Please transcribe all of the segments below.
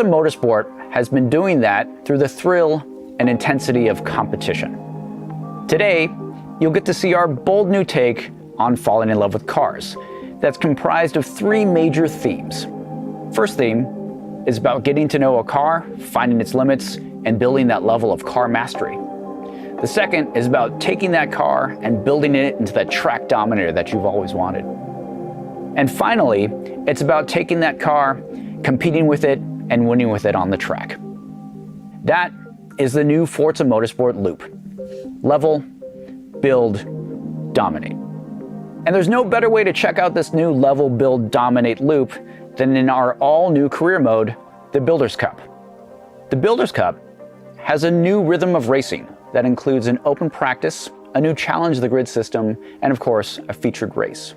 Motorsport has been doing that through the thrill and intensity of competition. Today, you'll get to see our bold new take on falling in love with cars that's comprised of three major themes. First theme is about getting to know a car, finding its limits, and building that level of car mastery. The second is about taking that car and building it into that track dominator that you've always wanted. And finally, it's about taking that car, competing with it, and winning with it on the track. That is the new Forza Motorsport loop. Level, build, dominate. And there's no better way to check out this new level, build, dominate loop than in our all-new career mode, the Builders Cup. The Builders Cup has a new rhythm of racing that includes an open practice, a new challenge of the grid system, and of course, a featured race.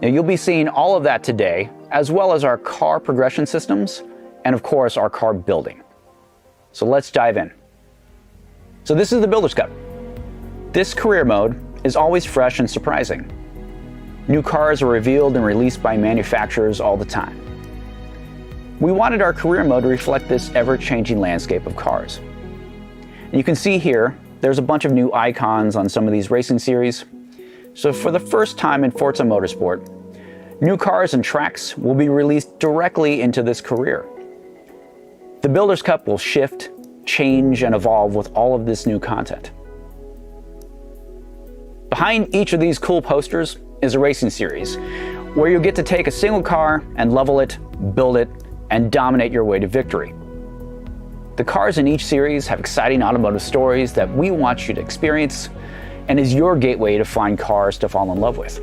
Now, you'll be seeing all of that today, as well as our car progression systems, and of course, our car building. So let's dive in. So this is the Builders Cup. This career mode is always fresh and surprising. New cars are revealed and released by manufacturers all the time. We wanted our career mode to reflect this ever-changing landscape of cars. And you can see here, there's a bunch of new icons on some of these racing series. So for the first time in Forza Motorsport, new cars and tracks will be released directly into this career. The Builders Cup will shift, change, and evolve with all of this new content. Behind each of these cool posters is a racing series where you'll get to take a single car and level it, build it, and dominate your way to victory. The cars in each series have exciting automotive stories that we want you to experience and is your gateway to find cars to fall in love with.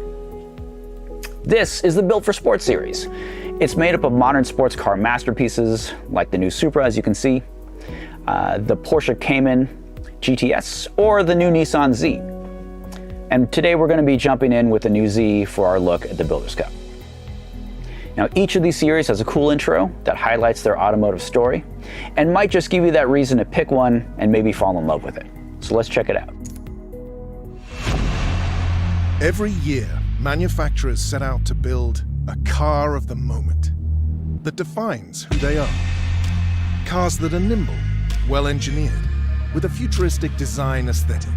This is the Built for Sport series. It's made up of modern sports car masterpieces like the new Supra, as you can see, the Porsche Cayman GTS, or the new Nissan Z. And today we're going to be jumping in with the new Z for our look at the Builders Cup. Now, each of these series has a cool intro that highlights their automotive story and might just give you that reason to pick one and maybe fall in love with it. So let's check it out. Every year, manufacturers set out to build a car of the moment that defines who they are. Cars that are nimble, well-engineered, with a futuristic design aesthetic.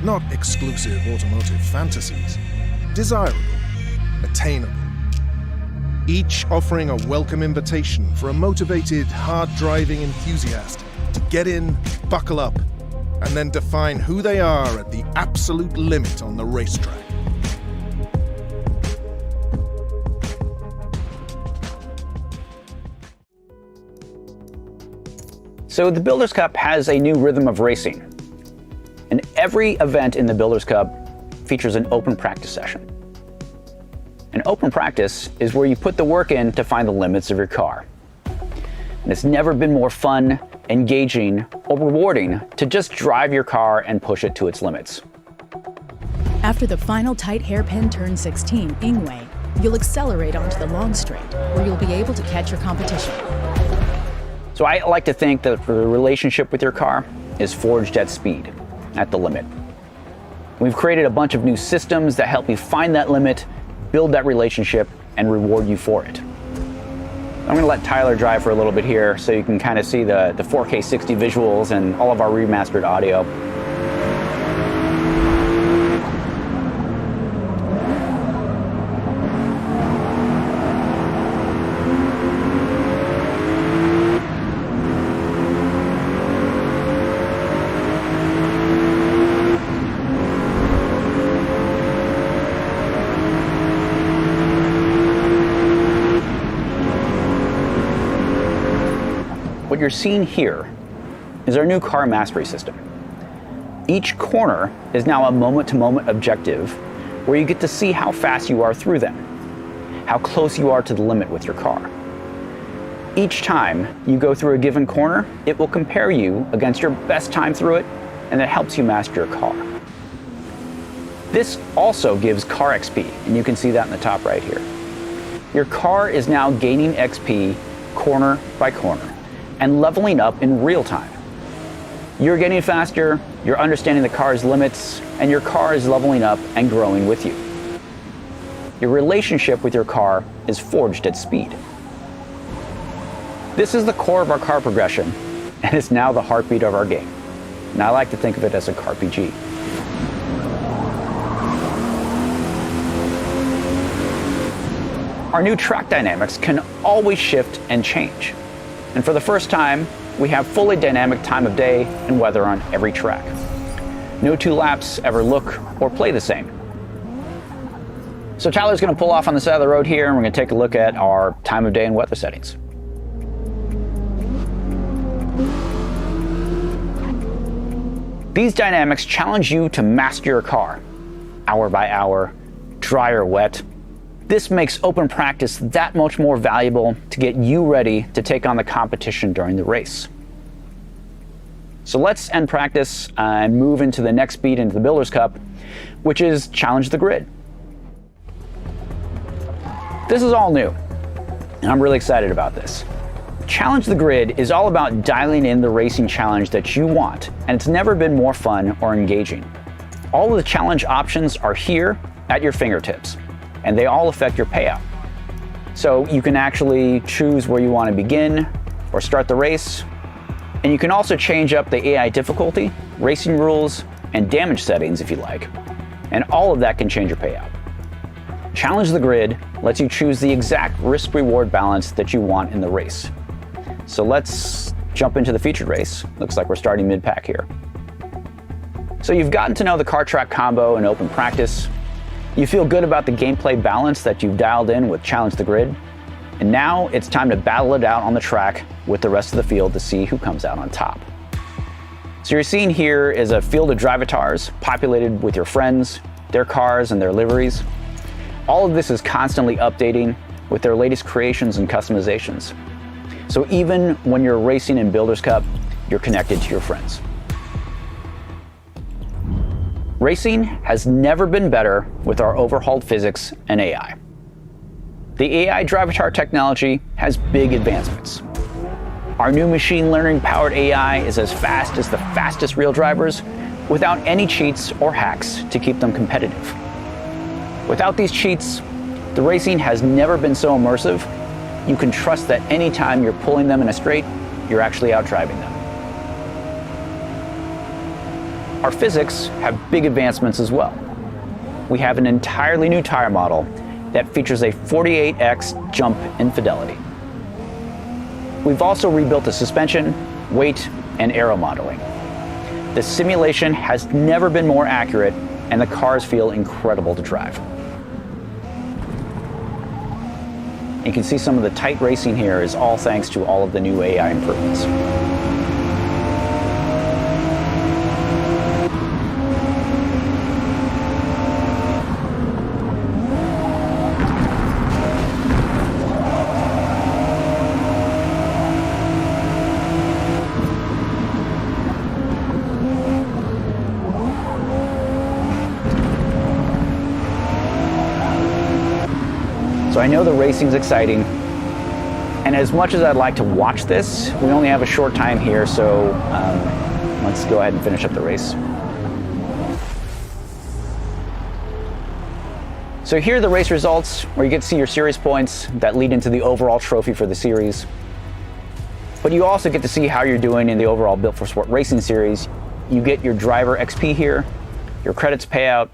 Not exclusive automotive fantasies, desirable, attainable. Each offering a welcome invitation for a motivated, hard-driving enthusiast to get in, buckle up, and then define who they are at the absolute limit on the racetrack. So the Builders Cup has a new rhythm of racing. And every event in the Builders Cup features an open practice session. An open practice is where you put the work in to find the limits of your car. And it's never been more fun, engaging, or rewarding to just drive your car and push it to its limits. After the final tight hairpin turn 16 Ingway, you'll accelerate onto the long straight, where you'll be able to catch your competition. So I like to think that the relationship with your car is forged at speed, at the limit. We've created a bunch of new systems that help you find that limit, build that relationship, and reward you for it. I'm going to let Tyler drive for a little bit here so you can kind of see the 4K 60 visuals and all of our remastered audio. What you're seeing here is our new car mastery system. Each corner is now a moment-to-moment objective where you get to see how fast you are through them, how close you are to the limit with your car. Each time you go through a given corner, it will compare you against your best time through it, and that helps you master your car. This also gives car XP, and you can see that in the top right here. Your car is now gaining XP corner by corner and leveling up in real time. You're getting faster, you're understanding the car's limits, and your car is leveling up and growing with you. Your relationship with your car is forged at speed. This is the core of our car progression, and it's now the heartbeat of our game. And I like to think of it as a CarPG. Our new track dynamics can always shift and change. And for the first time, we have fully dynamic time of day and weather on every track. No two laps ever look or play the same. So Tyler's going to pull off on the side of the road here, and we're going to take a look at our time of day and weather settings. These dynamics challenge you to master your car, hour by hour, dry or wet. This makes open practice that much more valuable to get you ready to take on the competition during the race. So let's end practice and move into the next beat into the Builders' Cup, which is Challenge the Grid. This is all new, and I'm really excited about this. Challenge the Grid is all about dialing in the racing challenge that you want, and it's never been more fun or engaging. All of the challenge options are here at your fingertips, and they all affect your payout. So you can actually choose where you want to begin or start the race, and you can also change up the AI difficulty, racing rules, and damage settings if you like, and all of that can change your payout. Challenge the Grid lets you choose the exact risk-reward balance that you want in the race. So let's jump into the featured race. Looks like we're starting mid-pack here. So you've gotten to know the car track combo in open practice. You feel good about the gameplay balance that you've dialed in with Challenge the Grid. And now it's time to battle it out on the track with the rest of the field to see who comes out on top. So you're seeing here is a field of drivatars populated with your friends, their cars, and their liveries. All of this is constantly updating with their latest creations and customizations. So even when you're racing in Builders' Cup, you're connected to your friends. Racing has never been better with our overhauled physics and AI. The AI Drivatar technology has big advancements. Our new machine learning powered AI is as fast as the fastest real drivers without any cheats or hacks to keep them competitive. Without these cheats, the racing has never been so immersive. You can trust that anytime you're pulling them in a straight, you're actually out driving them. Our physics have big advancements as well. We have an entirely new tire model that features a 48x jump in fidelity. We've also rebuilt the suspension, weight, and aero modeling. The simulation has never been more accurate, and the cars feel incredible to drive. You can see some of the tight racing here is all thanks to all of the new AI improvements. So I know the racing's exciting, and as much as I'd like to watch this, we only have a short time here, so let's go ahead and finish up the race. So here are the race results, where you get to see your series points that lead into the overall trophy for the series. But you also get to see how you're doing in the overall Built for Sport Racing series. You get your driver XP here, your credits payout,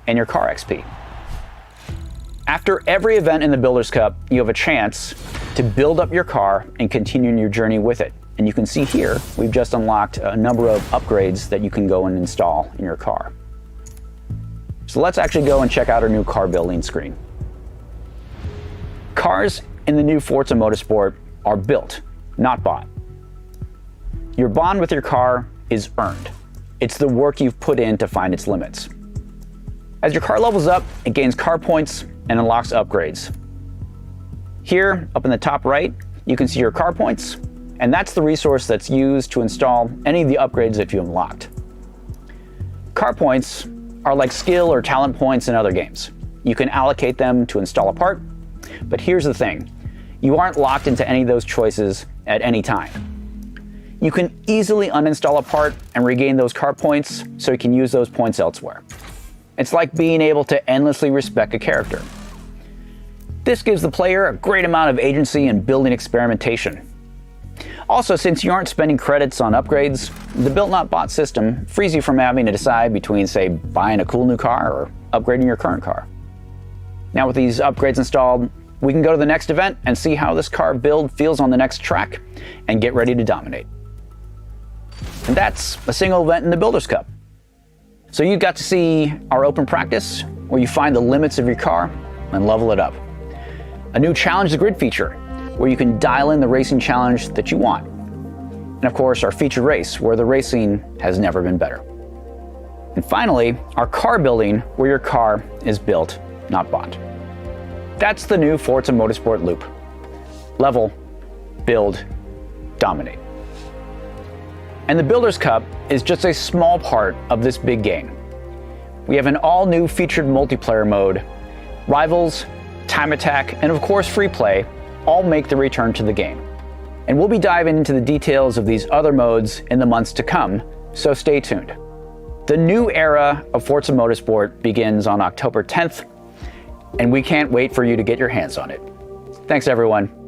and your car XP. After every event in the Builders' Cup, you have a chance to build up your car and continue your journey with it. And you can see here, we've just unlocked a number of upgrades that you can go and install in your car. So let's actually go and check out our new car building screen. Cars in the new Forza Motorsport are built, not bought. Your bond with your car is earned. It's the work you've put in to find its limits. As your car levels up, it gains car points and unlocks upgrades. Here, up in the top right, you can see your car points, and that's the resource that's used to install any of the upgrades that you unlocked. Car points are like skill or talent points in other games. You can allocate them to install a part, but here's the thing. You aren't locked into any of those choices at any time. You can easily uninstall a part and regain those car points so you can use those points elsewhere. It's like being able to endlessly respec a character. This gives the player a great amount of agency in building experimentation. Also, since you aren't spending credits on upgrades, the Built Not Bought system frees you from having to decide between, say, buying a cool new car or upgrading your current car. Now with these upgrades installed, we can go to the next event and see how this car build feels on the next track and get ready to dominate. And that's a single event in the Builders Cup. So you got to see our open practice, where you find the limits of your car and level it up. A new Challenge the Grid feature, where you can dial in the racing challenge that you want. And of course, our featured race, where the racing has never been better. And finally, our car building, where your car is built, not bought. That's the new Forza Motorsport loop. Level, build, dominate. And the Builders Cup is just a small part of this big game. We have an all-new featured multiplayer mode, Rivals, Time Attack, and of course Free Play, all make the return to the game. And we'll be diving into the details of these other modes in the months to come, so stay tuned. The new era of Forza Motorsport begins on October 10th, and we can't wait for you to get your hands on it. Thanks, everyone.